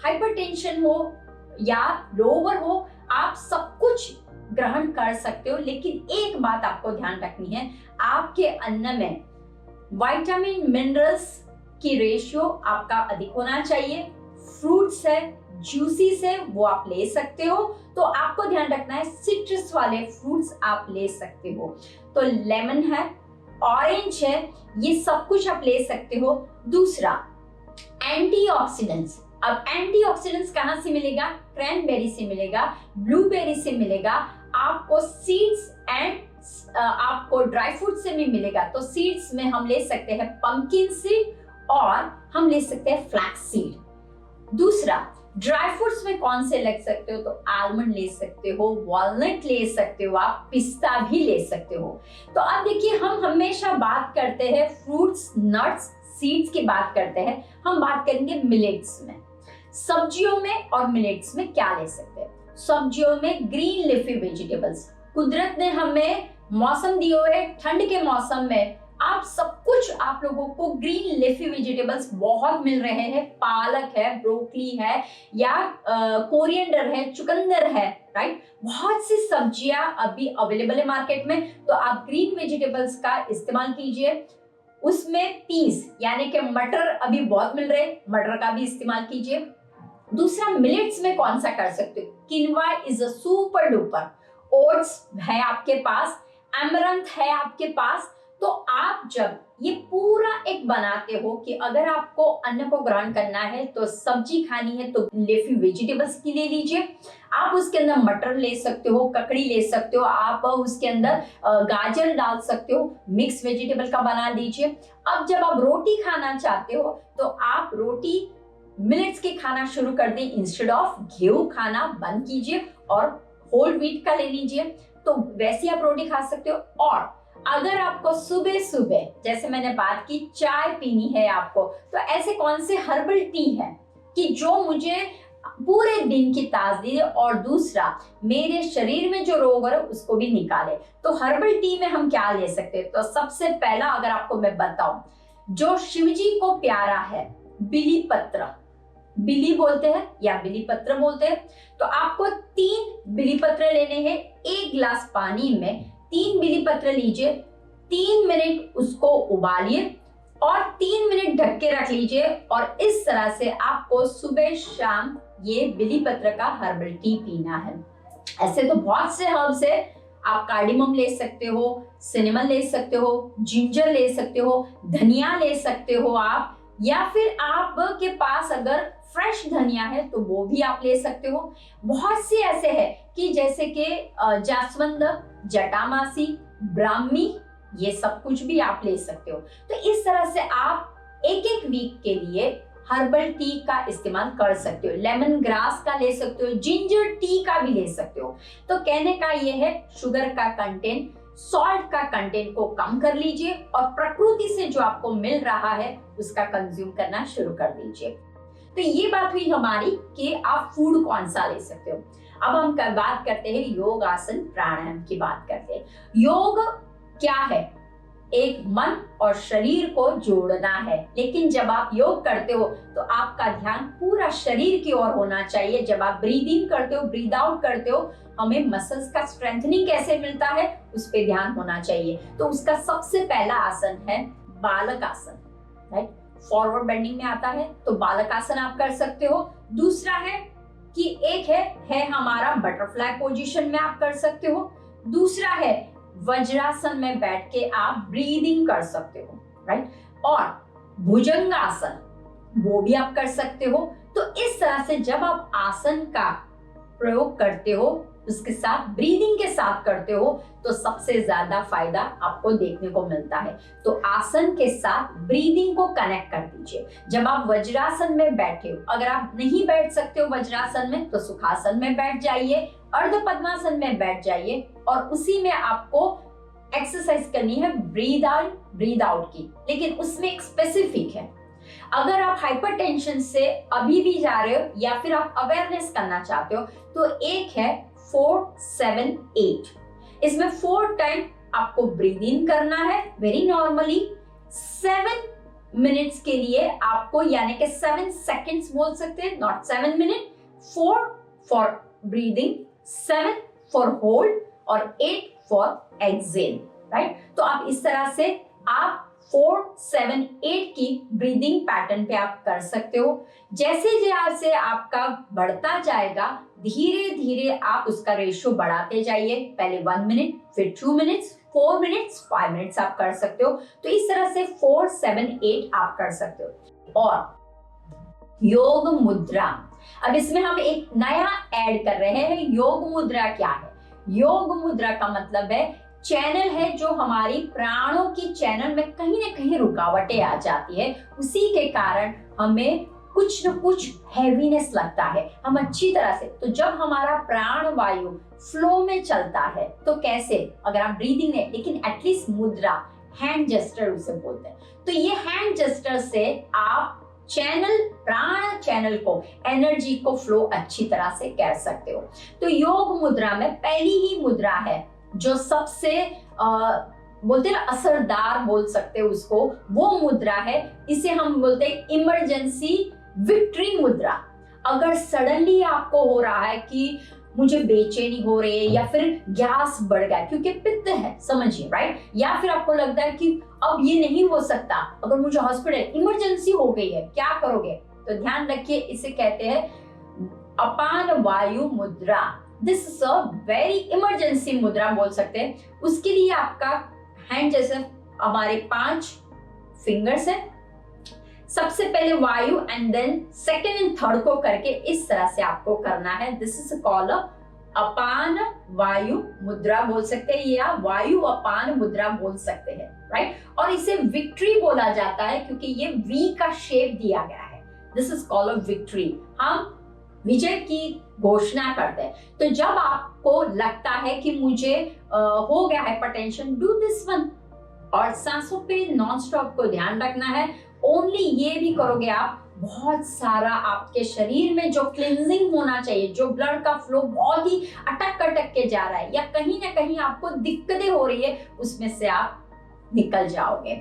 Hypertension हो या lower हो, आप सब कुछ ग्रहण कर सकते हो, लेकिन एक बात आपको ध्यान रखनी है, आपके अन्न में विटामिन मिनरल्स की रेशियो आपका अधिक होना चाहिए। फ्रूट्स है, जूसीस है, वो आप ले सकते हो, तो आपको ध्यान रखना है सिट्रस वाले फ्रूट्स आप ले सकते हो। तो लेमन है, ऑरेंज है, ये सब कुछ आप ले सकते हो। दूसरा, एंटीऑक्सीडेंट्स। अब एंटीऑक्सीडेंट्स कहां से मिलेगा? क्रैनबेरी से मिलेगा, ब्लूबेरी से मिलेगा, आपको सीड्स एंड आपको ड्राई फ्रूट से भी मिलेगा। तो सीड्स में हम ले सकते हैं पंपकिन सीड और हम ले सकते हैं फ्लैक्स सीड। दूसरा, ड्राई फ्रूट्स में कौन से ले सकते हो? तो आलमंड ले सकते हो, वॉलनट ले सकते हो, आप पिस्ता भी ले सकते हो। तो अब देखिए, हम हमेशा बात करते हैं फ्रूट्स, नट्स, सीड्स की बात करते हैं, हम बात करेंगे मिलेट्स में। सब्जियों में और मिलेट्स में क्या ले सकते हैं? सब्जियों में ग्रीन लीफी वेजिटेबल्स, कुदरत ने हमें मौसम दिए हुए, ठंड के मौसम में आप सब कुछ, आप लोगों को ग्रीन लीफी वेजिटेबल्स बहुत मिल रहे हैं। पालक है, ब्रोकली है, या कोरिएंडर है, चुकंदर है, राइट। बहुत सी सब्जियां अभी अवेलेबल है मार्केट में, तो आप ग्रीन वेजिटेबल्स का इस्तेमाल कीजिए। उसमें पीस यानी कि मटर अभी बहुत मिल रहे हैं, मटर का भी इस्तेमाल कीजिए। दूसरा, मिलेट्स में कौन सा कर सकते हो? Quinoa is a super duper, oats है आपके पास, अमरंथ है आपके पास। तो आप जब ये पूरा एक बनाते हो कि अगर आपको अन्न को ग्रहण करना है तो सब्जी खानी है, तो लीफी वेजिटेबल्स की ले लीजिए। आप उसके अंदर मटर ले सकते हो, ककड़ी ले सकते हो, आप उसके अंदर गाजर डाल सकते हो, मिक्स वेजिटेबल का बना दीजिए। अब जब आप रोटी खाना चाहते हो तो आप रोटी मिलेट्स के खाना शुरू कर दें, इंस्टेड ऑफ गेहूं खाना बंद कीजिए और होल व्हीट का ले लीजिए। तो वैसे आप रोटी खा सकते हो। और अगर आपको सुबह सुबह, जैसे मैंने बात की, चाय पीनी है आपको, तो ऐसे कौन से हर्बल टी है कि जो मुझे पूरे दिन की ताजगी दे और दूसरा मेरे शरीर में जो रोग है उसको भी निकाले। तो हर्बल टी में हम क्या ले सकते हैं? तो सबसे पहला अगर आपको मैं बताऊं, जो शिवजी को प्यारा है, बिली पत्र, बिली बोलते हैं या बिली पत्र बोलते हैं, तो आपको 3 बिली पत्र लेने हैं। 1 गिलास पानी में 3 बिली पत्र लीजिए, 3 मिनट उसको उबालिए और 3 मिनट ढक के रख लीजिए। और इस तरह से आपको सुबह शाम ये बिली पत्र का हर्बल टी पीना है। ऐसे तो बहुत से हर्ब्स है, आप कार्डिमम ले सकते हो, सिनेमन ले सकते हो, जिंजर ले सकते हो, धनिया ले सकते हो आप, या फिर आप के पास अगर फ्रेश धनिया है तो वो भी आप ले सकते हो। बहुत से ऐसे है कि जैसे कि जास्वंद, जटामासी, ब्राह्मी, ये सब कुछ भी आप ले सकते हो। तो इस तरह से आप एक वीक के लिए हर्बल टी का इस्तेमाल कर सकते हो। लेमन ग्रास का ले सकते हो, जिंजर टी का भी ले सकते हो। तो कहने का ये है, शुगर का कंटेंट, सॉल्ट का कंटेंट को कम कर लीजिए और प्रकृति से जो आपको मिल रहा है उसका कंज्यूम करना शुरू कर दीजिए। तो ये बात हुई हमारी कि आप फूड कौन सा ले सकते हो। अब हम बात करते हैं योग, आसन, प्राणायाम की बात करते हैं। योग क्या है? एक मन और शरीर को जोड़ना है। लेकिन जब आप योग करते हो तो आपका ध्यान पूरा शरीर की ओर होना चाहिए। जब आप ब्रीद इन करते हो, ब्रीद आउट करते हो, हमें मसल्स का स्ट्रेंथनिंग कैसे मिलता है उस पे ध्यान होना चाहिए। तो उसका सबसे पहला आसन है बालक आसन, राइट। फॉरवर्ड बेंडिंग में आता है, तो बालक आसन आप कर सकते हो। दूसरा है कि एक है हमारा बटरफ्लाई पोजीशन में आप कर सकते हो। दूसरा है वज्रासन में बैठ के आप ब्रीदिंग कर सकते हो, राइट। और भुजंगासन, वो भी आप कर सकते हो। तो इस तरह से जब आप आसन का प्रयोग करते हो, उसके साथ ब्रीदिंग के साथ करते हो, तो सबसे ज्यादा फायदा आपको देखने को मिलता है। तो आसन के साथ ब्रीदिंग को कनेक्ट कर दीजिए। जब आप वज्रासन में बैठे हो, अगर आप नहीं बैठ सकते हो वज्रासन में, तो सुखासन में बैठ जाइए, अर्ध पद्मासन में बैठ जाइए और उसी में आपको एक्सरसाइज करनी है ब्रीद इन ब्रीद आउट की। लेकिन उसमें एक स्पेसिफिक है, अगर आप हाइपरटेंशन से अभी भी जा रहे हो या फिर आप अवेयरनेस करना चाहते हो, तो एक है 4-7-8। इसमें 4 टाइम आपको ब्रीद इन करना है वेरी नॉर्मली, 7 मिनट्स के लिए आपको, यानी कि 7 सेकेंड्स बोल सकते हैं, not 7 minute. 4 for breathing, 7 for hold और 8 फॉर एक्सेल, राइट। तो आप इस तरह से आप 4, 7, 8 की ब्रीदिंग पैटर्न पे आप कर सकते हो। जैसे जैसे आपका बढ़ता जाएगा, धीरे धीरे आप उसका रेशियो बढ़ाते जाइए। पहले 1 मिनट, फिर 2 मिनट्स, 4 मिनट्स, 5 मिनट्स आप कर सकते हो। तो इस तरह से 4, 7, 8 आप कर सकते हो। और योग मुद्रा, अब इसमें हम एक नया ऐड कर रहे हैं। योग मुद्रा क्या है? योग मुद्रा का मतलब है चैनल है जो हमारी प्राणों की चैनल में कहीं ना कहीं रुकावटें आ जाती है, उसी के कारण हमें कुछ न कुछ हैवीनेस लगता है। हम अच्छी तरह से, तो जब हमारा प्राण वायु फ्लो में चलता है तो कैसे, अगर आप ब्रीदिंग है, लेकिन एटलीस्ट मुद्रा, हैंड जेस्टर उसे बोलते हैं, तो ये हैंड जेस्टर से आप चैनल, प्राण चैनल को, एनर्जी को फ्लो अच्छी तरह से कर सकते हो। तो योग मुद्रा में पहली ही मुद्रा है जो सबसे बोलते हैं ना असरदार बोल सकते हो उसको, वो मुद्रा है, इसे हम बोलते हैं इमरजेंसी विक्ट्री मुद्रा। अगर सडनली आपको हो रहा है कि मुझे बेचैनी हो रही है, या फिर गैस बढ़ गया क्योंकि पित्त है, समझिए, राइट, या फिर आपको लगता है कि अब ये नहीं हो सकता, अगर मुझे हॉस्पिटल इमरजेंसी हो गई है, क्या करोगे? तो ध्यान रखिए, इसे कहते हैं अपान वायु मुद्रा। This is a very emergency मुद्रा बोल सकते हैं। उसके लिए आपका हैंड, जैसे हमारे 5 फिंगर्स है, सबसे पहले वायु and then second and third को करके इस तरह से आपको करना है। दिस इज कॉल्ड अपान वायु मुद्रा बोल सकते हैं, या वायु अपान मुद्रा बोल सकते हैं, राइट। और इसे विक्ट्री बोला जाता है क्योंकि ये वी का शेप दिया गया है। This is called victory. हम विजय की घोषणा करते हैं। तो जब आपको लगता है कि मुझे हो गया हाइपरटेंशन, डू दिस वन, और सांसों पे नॉन स्टॉप को ध्यान रखना है। ओनली ये भी करोगे आप, बहुत सारा आपके शरीर में जो क्लींजिंग होना चाहिए, जो ब्लड का फ्लो बहुत ही अटक अटक के जा रहा है, या कहीं ना कहीं आपको दिक्कतें हो रही है, उसमें से आप निकल जाओगे।